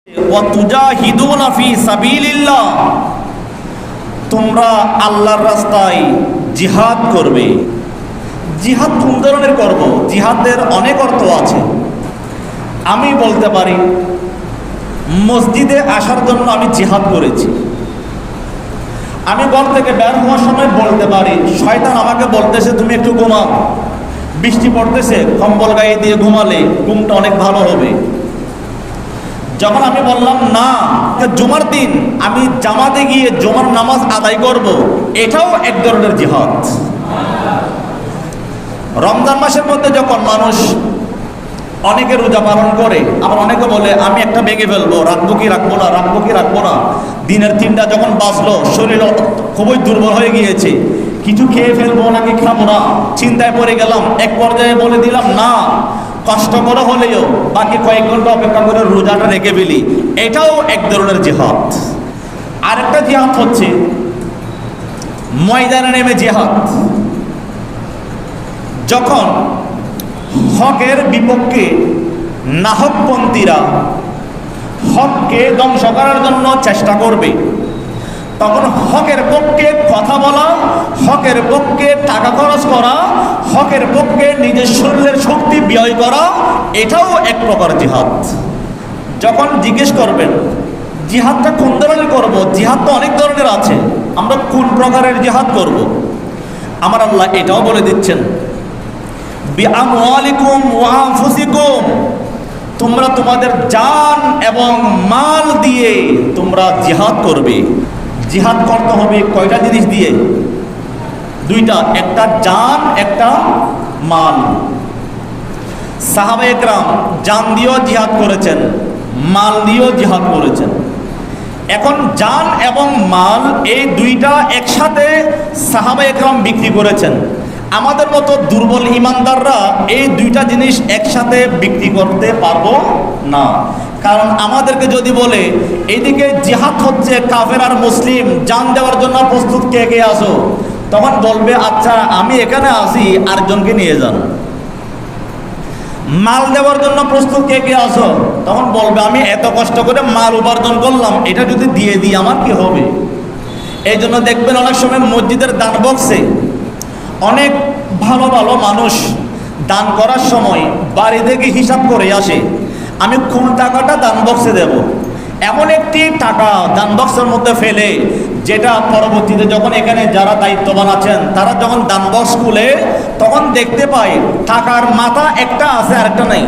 ওয়াতুজাহিদুনা ফি সাবিলিল্লাহ, তোমরা আল্লাহর রাস্তায় জিহাদ করবে। জিহাদ কোন ধরনের করব? জিহাদের অনেক অর্থ আছে। আমি বলতে পারি মসজিদে আসার জন্য আমি জিহাদ করেছি। আমি ঘর থেকে বের হওয়ার সময় বলতে পারি শয়তান আমাকে বলতেছে তুমি একটু ঘুমাও, বৃষ্টি পড়তেছে, কম্বল গায়ে দিয়ে ঘুমালে ঘুমটা অনেক ভালো হবে। যখন আমি বললাম না, জুমার দিন আমি জামাতে গিয়ে জুমার নামাজ আদায় করব, এটাও এক ধরনের জিহাদ। রমজান মাসের মধ্যে যখন মানুষ অনেকে রোজা পালন করে, আবার অনেকে বলে আমি একটা ভেঙে ফেলবো, রাখবো কি রাখবো না, রাখবো কি রাখবো না। দিনের 3টা যখন বাঁচলো, শরীর খুবই দুর্বল হয়ে গিয়েছে, কিছু খেয়ে ফেলবো নাকি খাবো না, চিন্তায় পড়ে গেলাম। এক পর্যায়ে বলে দিলাম না, কষ্ট করে হলেও বাকি কয়েক ঘন্টা অপেক্ষা করে রোজাটা রেখে ফেলি, এটাও এক ধরনের জিহাদ। আরেকটা জিহাদ হচ্ছে ময়দানে নেমে জিহাদ। যখন হকের বিপক্ষে নাহকপন্থীরা হককে ধ্বংস করার জন্য চেষ্টা করবে, তখন হকের পক্ষে কথা বলা, হকের পক্ষে টাকা খরচ করা, হকের পক্ষে নিজের শরীরের শক্তি ব্যয় করা, এটাও এক প্রকার জিহাদ। যখন জিজ্ঞেস করবেন জিহাদটা কোন ধরনের করব, জিহাদ তো অনেক ধরনের আছে, আমরা কোন প্রকারের জিহাদ করব, আমার আল্লাহ এটাও বলে দিচ্ছেন বিআমওয়ালিকুম ওয়া আনফুসিকুম, তোমরা তোমাদের জান এবং মাল দিয়ে তোমরা জিহাদ করবে। জিহাদ করতে হবে কয়টা জিনিস দিয়ে? 2টা, একটা জান, একটা মাল। সাহাবায়ে কেরাম জান দিয়েও জিহাদ করেছেন, মাল দিয়েও জিহাদ করেছেন। এখন জান এবং মাল এই 2টা একসাথে সাহাবায়ে কেরাম বিক্রি করেছেন। আমাদের মতো দুর্বল ইমানদাররা এই 2টা জিনিস একসাথে বিক্রি করতে পারবো না। কারণ আমাদেরকে যদি বলে এইদিকে জিহাদ হচ্ছে কাফের আর মুসলিম, জান দেওয়ার জন্য প্রস্তুত কে কে আসো, তখন বলবে আচ্ছা আমি এখানে আসি, আরেকজনকে নিয়ে যান। মাল দেওয়ার জন্য প্রস্তুত কে কে আসো, তখন বলবে আমি এত কষ্ট করে মাল উপার্জন করলাম, এটা যদি দিয়ে দিই আমার কি হবে। এই জন্য দেখবেন অনেক সময় মসজিদের দান বক্সে অনেক ভালো ভালো মানুষ দান করার সময় বাড়ি থেকে হিসাব করে আসে আমি কোন টাকাটা দান বক্সে দেব। এমন একটি টাকা দান বক্সের মধ্যে ফেলে যেটা পরবর্তীতে যখন এখানে যারা দায়িত্ববান আছেন তারা যখন দান বক্স খুলে তখন দেখতে পায় টাকার মাথা একটা আছে আর একটা নাই।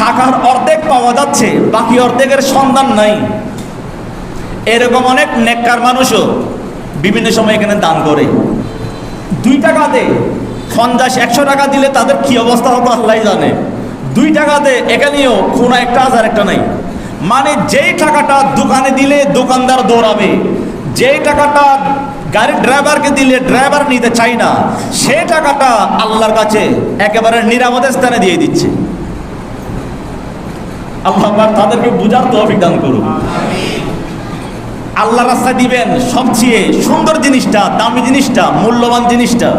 টাকার অর্ধেক পাওয়া যাচ্ছে, বাকি অর্ধেকের সন্ধান নাই। এরকম অনেক নেককার মানুষও বিভিন্ন সময় এখানে দান করে। 2 টাকা দে 50-100 টাকা দিলে তাদের কি অবস্থা হতো আল্লাহ জানে। 2 টাকা দে এখানেও কোনো একটা আছে আর একটা নাই। মানে যেই টাকাটা দোকানে দিলে দোকানদার দৌড়াবে, যেই টাকাটা গাড়ির ড্রাইভারকে দিলে ড্রাইভার নিতে চাই না, সে টাকাটা আল্লাহর কাছে একেবারে নিরাপদ স্থানে দিয়ে দিচ্ছে। আল্লাহ তাদেরকে বুঝার তৌফিক দান করুন। আল্লাহ রাস্তায় দিবেন সবচেয়ে সুন্দর জিনিসটা, দামি জিনিসটা, মূল্যবান জিনিসটা।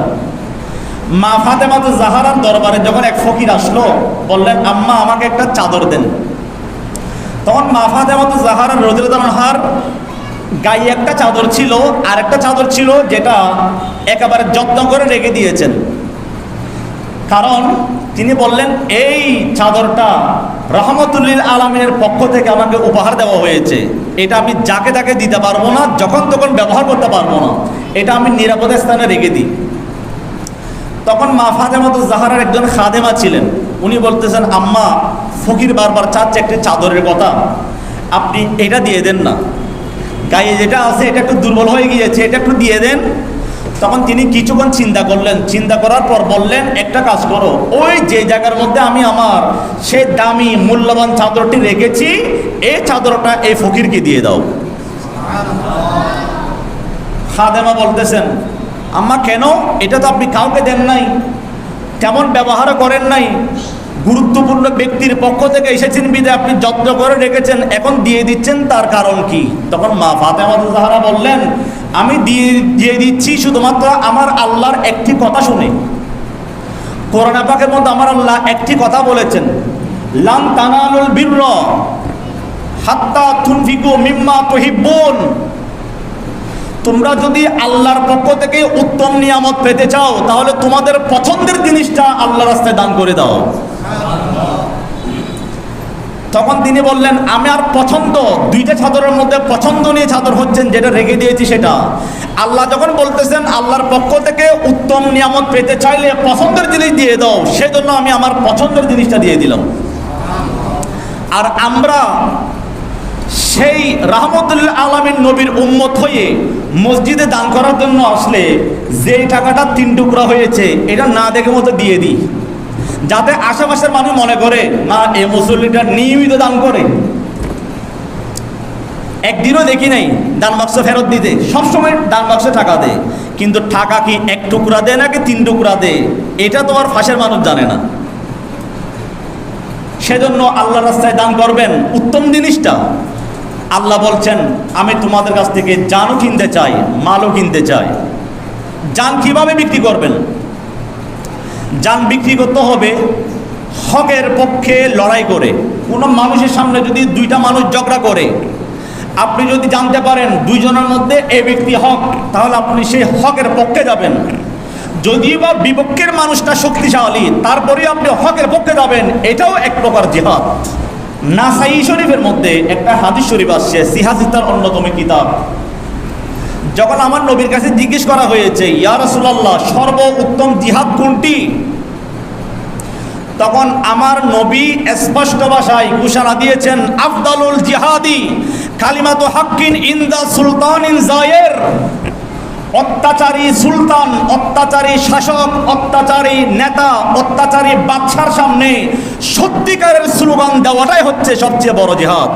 মা ফাতেমা জাহরার দরবারে যখন এক ফকির আসলো, বললেন আম্মা আমাকে একটা চাদর দেন। তখন মা ফাতেমা জাহরা রাদিয়াল্লাহু আনহার গায়ে একটা চাদর ছিল, আর একটা চাদর ছিল যেটা একেবারে যত্ন করে রেখে দিয়েছেন। কারণ তিনি বললেন এই চাদরটা রহমতুল্লিল আলামিনের পক্ষ থেকে আমাকে উপহার দেওয়া হয়েছে, এটা আমি যাকে তাকে দিতে পারবো না, যখন তখন ব্যবহার করতে পারবো না, এটা আমি নিরাপদ স্থানে রেখে দিই। তখন মা ফাতেমা জাহরার একজন খাদেমা ছিলেন, উনি বলতেছেন আম্মা ফকির বারবার চাচ্ছে একটি চাদরের কথা, আপনি এটা দিয়ে দেন না, গায়ে যেটা আছে এটা একটু দুর্বল হয়ে গিয়েছে, এটা একটু দিয়ে দেন। তখন তিনি কিছুক্ষণ চিন্তা করলেন, চিন্তা করার পর বললেন একটা কাজ করো, ওই যে জায়গার মধ্যে আমি আমার সেই দামি মূল্যবান চাদরটি রেখেছি এই চাদরটা এই ফকিরকে দিয়ে দাও। খাদেমা বলতেছেন আম্মা কেন, এটা তো আপনি কাউকে দেন নাই, তেমন ব্যবহারও করেন নাই, গুরুত্বপূর্ণ ব্যক্তির পক্ষ থেকে এসেছেন বিধে আপনি যত্ন করে রেখেছেন, এখন দিয়ে দিচ্ছেন তার কারণ কি? তখন মা ফাতেমা জাহরা বললেন আমি দিয়ে দিচ্ছি শুধুমাত্র আমার আল্লাহর একটি কথা শুনে। কোরআন পাকের মধ্যে আমার আল্লাহ একটি কথা বলেছেন লান তানালুল বিররা হাত্তা তুনফিকু মিম্মা তুহিব্বুন। তোমরা যদি আল্লাহর পক্ষ থেকে উত্তম নিয়ামত পেতে চাও তাহলে তোমাদের পছন্দের জিনিসটা আল্লাহর রাস্তায় দান করে দাও। তখন তিনি বললেন, আমি আর পছন্দ, দুইটা চাদরের মধ্যে পছন্দনীয় চাদর হচ্ছেন যেটা রেখে দিয়েছি সেটা। আল্লাহ যখন বলতেছেন আল্লাহর পক্ষ থেকে উত্তম নিয়ামত পেতে চাইলে পছন্দের জিনিস দিয়ে দাও, সেজন্য আমি আমার পছন্দের জিনিসটা দিয়ে দিলাম। আর আমরা সেই রাহমাতুল আলামিন নবীর উম্মত হয়ে মসজিদে দান করার জন্য আসলে যে টাকাটা 3 টুকরা হয়েছে এটা না দেখে মতো দিয়ে দিই, যাতে আশেপাশের মানুষ মনে করে না এই মুসল্লিটা নিয়মিত দান করে। একদিনও দেখি নাই দান বাক্স ফেরত দিতে, সবসময় দান বাক্সে টাকা দেয়। কিন্তু টাকা কি 1 টুকরা দেয় নাকি 3 টুকরা দেয় এটা তো আর ফাঁসের মানুষ জানে না। সেজন্য আল্লাহর রাস্তায় দান করবেন উত্তম জিনিসটা। আল্লাহ বলছেন, আমি তোমাদের কাছ থেকে জানও কিনতে চাই, মালও কিনতে চাই। জান কিভাবে বিক্রি করবেন? জান বিক্রি করতে হবে হকের পক্ষে লড়াই করে। কোনো মানুষের সামনে যদি 2টা মানুষ ঝগড়া করে, আপনি যদি জানতে পারেন 2 জনের মধ্যে এই ব্যক্তি হক, তাহলে আপনি সেই হকের পক্ষে যাবেন। যদিও বা বিপক্ষের মানুষটা শক্তিশালী, তারপরে আপনি হকের পক্ষে যাবেন, এটাও এক প্রকার জিহাদ। নাসাই শরীফের মধ্যে একটা হাদিস শরীফ আসছে, সিহাসিতার অন্যতম কিতাব। যখন আমার নবীর কাছে জিজ্ঞেস করা হয়েছে, ইয়া রাসূলুল্লাহ সর্বোত্তম জিহাদ কোনটি, তখন আমার নবী স্পষ্ট ভাষায় ঘোষণা দিয়েছেন, আফদালুল জিহাদি কালিমাতু হাক্কিন ইনদা সুলতানিন জায়ের। অত্যাচারী সুলতান, অত্যাচারী শাসক, অত্যাচারী নেতা, অত্যাচারী বাদশার সামনে সত্যিকারের স্লোগান দেওয়াটাই হচ্ছে সবচেয়ে বড় জিহাদ।